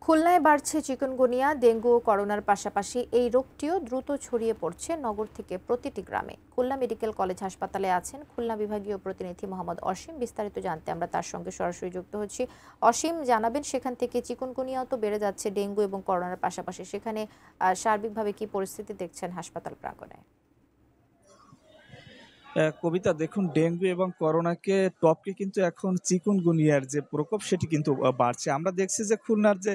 খুলনায় বাড়ছে chikungunya, dengue ও করোনার পাশাপাশি এই রোগটিও দ্রুত ছড়িয়ে পড়ছে নগর থেকে প্রতিটি গ্রামে। খুলনা মেডিকেল কলেজ হাসপাতালে আছেন খুলনা বিভাগীয় প্রতিনিধি মোহাম্মদ অসীম। বিস্তারিত জানতে আমরা তার সঙ্গে সরাসরি যুক্ত হচ্ছি। অসীম, জানাবেন সেখান থেকে চিকুনগুনিয়াও তো বেড়ে যাচ্ছে, ডেঙ্গু এবং করোনার পাশাপাশি সেখানে সার্বিকভাবে কি পরিস্থিতি দেখছেন হাসপাতাল প্রাঙ্গণে? কবিতা, দেখুন, ডেঙ্গু এবং করোনাকে টপকে কিন্তু এখন চিকুনগুনিয়ার যে প্রকোপ সেটি কিন্তু বাড়ছে। আমরা দেখছি যে খুলনার যে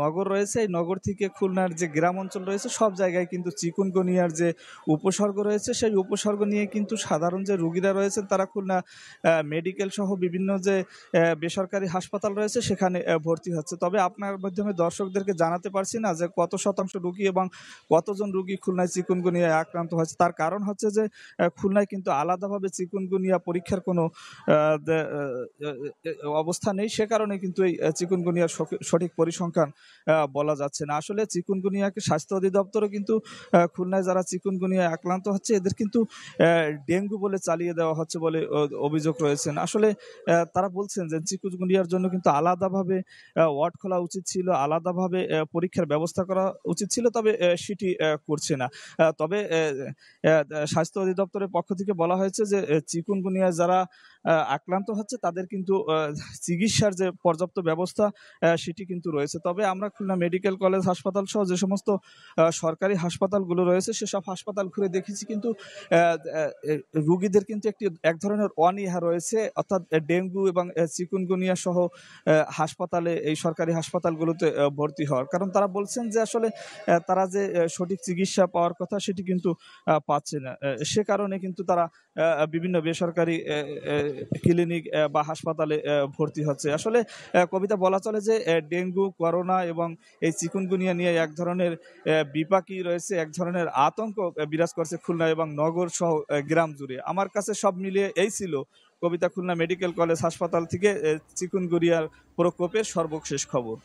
নগর রয়েছে, এই নগর থেকে খুলনার যে গ্রাম অঞ্চল রয়েছে সব জায়গায় কিন্তু চিকুনগুনিয়ার যে উপসর্গ রয়েছে সেই উপসর্গ নিয়ে কিন্তু সাধারণ যে রুগীরা রয়েছেন তারা খুলনা মেডিকেল সহ বিভিন্ন যে বেসরকারি হাসপাতাল রয়েছে সেখানে ভর্তি হচ্ছে। তবে আপনার মাধ্যমে দর্শকদেরকে জানাতে পারছি না যে কত শতাংশ রুগী এবং কতজন রুগী খুলনায় চিকুনগুনিয়ায় আক্রান্ত হয়েছে। তার কারণ হচ্ছে যে খুলনায় কিন্তু আলাদাভাবে চিকুনগুনিয়া পরীক্ষার কোনো অবস্থা নেই। সে কারণে কিন্তু এই চিকুনগুনিয়ার সঠিক পরিসংখ্যান বলা যাচ্ছে না। আসলে চিকুনগুনিয়াকে স্বাস্থ্য অধিদপ্তরও কিন্তু খুলনায় যারা চিকুনগুনিয়ায় আক্রান্ত হচ্ছে এদের কিন্তু ডেঙ্গু বলে চালিয়ে দেওয়া হচ্ছে বলে অভিযোগ রয়েছেন। আসলে তারা বলছেন যে চিকুনগুনিয়ার জন্য কিন্তু আলাদাভাবে ওয়ার্ড খোলা উচিত ছিল, আলাদাভাবে পরীক্ষার ব্যবস্থা করা উচিত ছিল, তবে সেটি করছে না। তবে স্বাস্থ্য অধিদপ্তরের পক্ষ থেকে বলা হয়েছে যে চিকুনগুনিয়া যারা আক্রান্ত হচ্ছে তাদের কিন্তু চিকিৎসার যে পর্যাপ্ত ব্যবস্থা সেটি কিন্তু রয়েছে। তবে আমরা খুলনা মেডিকেল কলেজ হাসপাতাল সহ যে সমস্ত সরকারি হাসপাতালগুলো রয়েছে সেসব হাসপাতাল ঘুরে দেখেছি, কিন্তু রুগীদের কিন্তু এক ধরনের অনীহা রয়েছে, অর্থাৎ ডেঙ্গু এবং চিকুনগুনিয়া সহ হাসপাতালে, এই সরকারি হাসপাতালগুলোতে ভর্তি হওয়ার কারণ তারা বলছেন যে আসলে তারা যে সঠিক চিকিৎসা পাওয়ার কথা সেটি কিন্তু পাচ্ছে না। সে কারণে কিন্তু তারা বিভিন্ন বেসরকারি ক্লিনিক বা হাসপাতালে ভর্তি হচ্ছে। আসলে কবিতা, বলা চলে যে ডেঙ্গু, করোনা এবং এই চিকুনগুনিয়া নিয়ে এক ধরনের বিপাকী রয়েছে, এক ধরনের আতঙ্ক বিরাজ করছে খুলনা এবং নগর সহ গ্রাম জুড়ে। আমার কাছে সব মিলিয়ে এই ছিল কবিতা, খুলনা মেডিকেল কলেজ হাসপাতাল থেকে চিকুনগুনিয়ার প্রকোপের সর্বশেষ খবর।